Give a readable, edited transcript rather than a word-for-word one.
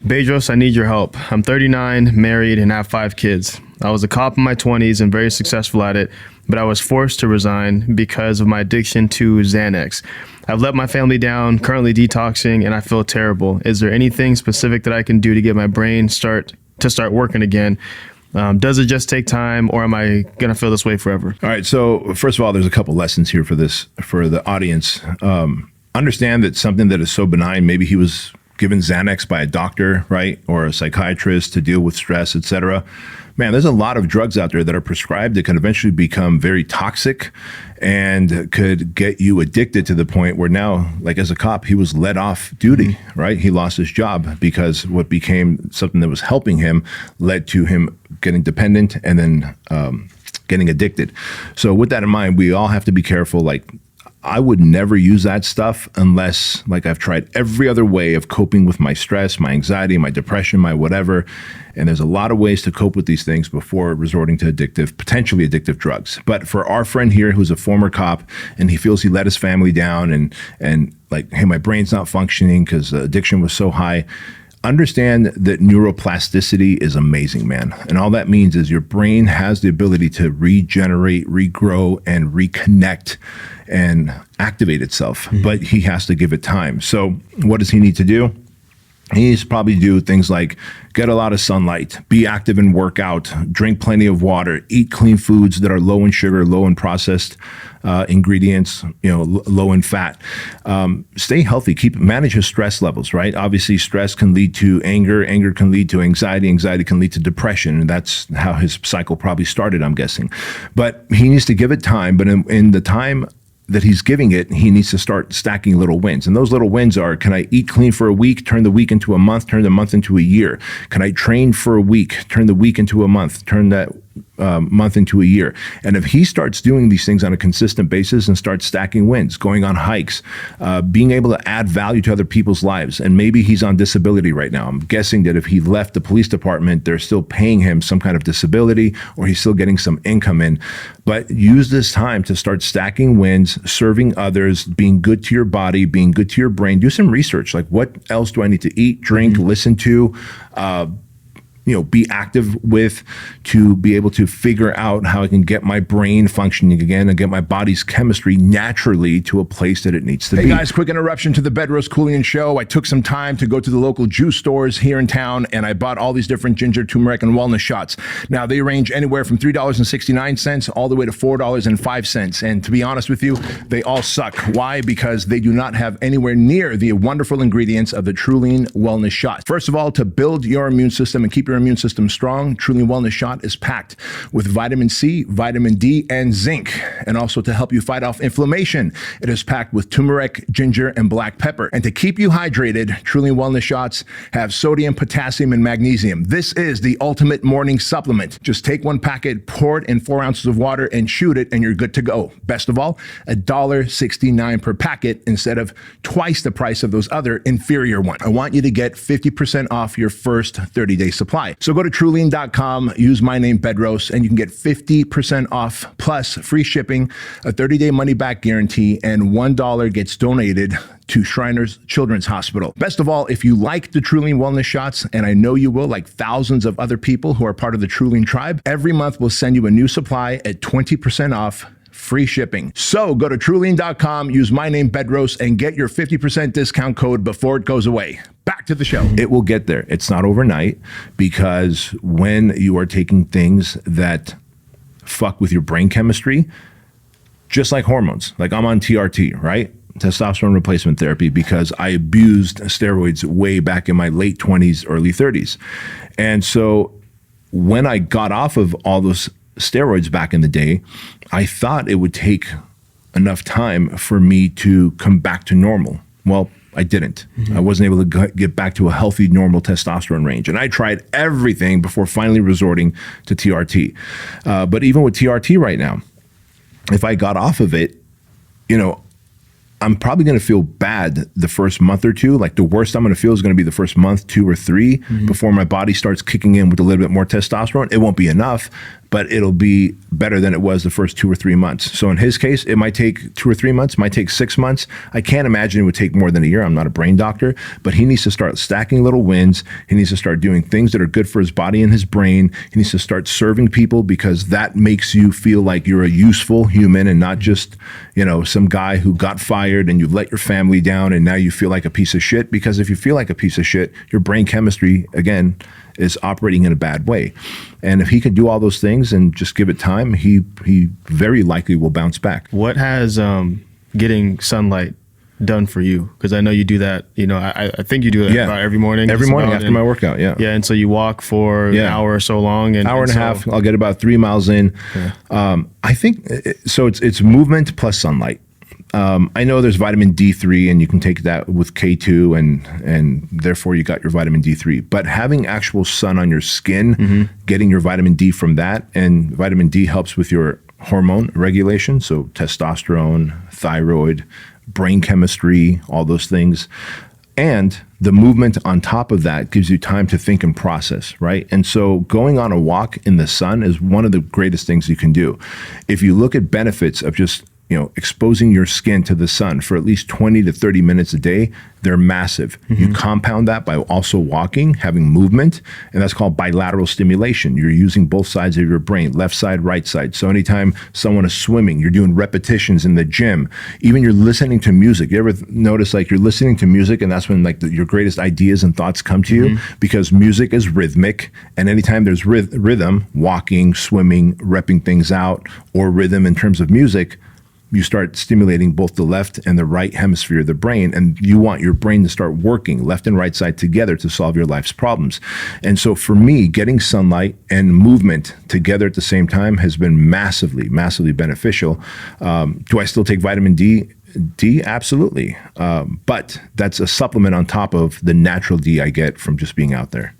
Bedros, I need your help. I'm 39, married, and have 5 kids. I was a cop in my 20s and very successful at it, but I was forced to resign because of my addiction to Xanax. I've let my family down, currently detoxing, and I feel terrible. Is there anything specific that I can do to get my brain start working again? Does it just take time, or am I going to feel this way forever? All right. So first of all, there's a couple lessons here for the audience. Understand that something that is so benign, maybe he was given Xanax by a doctor, right? Or a psychiatrist to deal with stress, et cetera. Man, there's a lot of drugs out there that are prescribed that can eventually become very toxic and could get you addicted to the point where now, like as a cop, he was let off duty, right? He lost his job because what became something that was helping him led to him getting dependent and then getting addicted. So with that in mind, we all have to be careful. Like, I would never use that stuff unless, like, I've tried every other way of coping with my stress, my anxiety, my depression, my whatever. And there's a lot of ways to cope with these things before resorting to potentially addictive drugs. But for our friend here, who's a former cop, and he feels he let his family down and like, hey, my brain's not functioning because the addiction was so high. Understand that neuroplasticity is amazing, man. And all that means is your brain has the ability to regenerate, regrow, and reconnect and activate itself, but he has to give it time. So what does he need to do? He needs to probably do things like get a lot of sunlight, be active and work out, drink plenty of water, eat clean foods that are low in sugar, low in processed ingredients, low in fat. Stay healthy, manage his stress levels, right? Obviously, stress can lead to anger, anger can lead to anxiety, anxiety can lead to depression, and that's how his cycle probably started, I'm guessing. But he needs to give it time, but in the time that he's giving it, he needs to start stacking little wins. And those little wins are, can I eat clean for a week, turn the week into a month, turn the month into a year? Can I train for a week, turn the week into a month, turn that month into a year? And if he starts doing these things on a consistent basis and starts stacking wins, going on hikes, being able to add value to other people's lives, and maybe he's on disability right now. I'm guessing that if he left the police department, they're still paying him some kind of disability, or he's still getting some income in. But use this time to start stacking wins, serving others, being good to your body, being good to your brain. Do some research. Like, what else do I need to eat, drink, listen to, be active with, to be able to figure out how I can get my brain functioning again and get my body's chemistry naturally to a place that it needs to be. Hey guys, quick interruption to the Bedros Keuilian Show. I took some time to go to the local juice stores here in town, and I bought all these different ginger, turmeric, and wellness shots. Now, they range anywhere from $3.69 all the way to $4.05. And to be honest with you, they all suck. Why? Because they do not have anywhere near the wonderful ingredients of the Trulian Wellness Shot. First of all, to build your immune system and keep your immune system strong, Trulian Wellness Shot is packed with vitamin C, vitamin D, and zinc. And also to help you fight off inflammation, it is packed with turmeric, ginger, and black pepper. And to keep you hydrated, Trulian Wellness Shots have sodium, potassium, and magnesium. This is the ultimate morning supplement. Just take one packet, pour it in 4 ounces of water, and shoot it, and you're good to go. Best of all, $1.69 per packet instead of twice the price of those other inferior ones. I want you to get 50% off your first 30-day supply. So go to Trulian.com, use my name Bedros, and you can get 50% off plus free shipping, a 30-day money-back guarantee, and $1 gets donated to Shriners Children's Hospital. Best of all, if you like the Trulian Wellness Shots, and I know you will, like thousands of other people who are part of the Trulian tribe, every month we'll send you a new supply at 20% off, free shipping. So go to Trulian.com, use my name Bedros, and get your 50% discount code before it goes away. Back to the show. It will get there. It's not overnight, because when you are taking things that fuck with your brain chemistry, just like hormones, like I'm on TRT, right? Testosterone replacement therapy, because I abused steroids way back in my late 20s, early 30s. And so when I got off of all those steroids back in the day, I thought it would take enough time for me to come back to normal. Well, I didn't. I wasn't able to get back to a healthy, normal testosterone range. And I tried everything before finally resorting to TRT. But even with TRT right now, if I got off of it, I'm probably going to feel bad the first month or two. Like, the worst I'm going to feel is going to be the first month, 2 or 3, before my body starts kicking in with a little bit more testosterone. It won't be enough, but it'll be better than it was the first 2 or 3 months. So in his case, it might take 2 or 3 months, might take 6 months. I can't imagine it would take more than a year. I'm not a brain doctor, but he needs to start stacking little wins. He needs to start doing things that are good for his body and his brain. He needs to start serving people, because that makes you feel like you're a useful human and not just, some guy who got fired and you've let your family down and now you feel like a piece of shit. Because if you feel like a piece of shit, your brain chemistry, again, is operating in a bad way. And if he can do all those things and just give it time, he very likely will bounce back. What has getting sunlight done for you? Because I know you do that, I think you do it about every morning. Every morning after my workout, yeah. Yeah, and so you walk for an hour or so long. Hour and a half, I'll get about 3 miles in. Yeah. I think, so it's movement plus sunlight. I know there's vitamin D3 and you can take that with K2 and therefore you got your vitamin D3. But having actual sun on your skin, getting your vitamin D from that, and vitamin D helps with your hormone regulation, so testosterone, thyroid, brain chemistry, all those things. And the movement on top of that gives you time to think and process, right? And so going on a walk in the sun is one of the greatest things you can do. If you look at benefits of just exposing your skin to the sun for at least 20 to 30 minutes a day, they're massive. You compound that by also walking, having movement, and that's called bilateral stimulation. You're using both sides of your brain, left side, right side. So anytime someone is swimming, you're doing repetitions in the gym, even you're listening to music. You ever notice like you're listening to music and that's when like your greatest ideas and thoughts come to you? Because music is rhythmic, and anytime there's rhythm, walking, swimming, repping things out, or rhythm in terms of music, you start stimulating both the left and the right hemisphere of the brain, and you want your brain to start working left and right side together to solve your life's problems. And so for me, getting sunlight and movement together at the same time has been massively, massively beneficial. Do I still take vitamin D? Absolutely. But that's a supplement on top of the natural D I get from just being out there.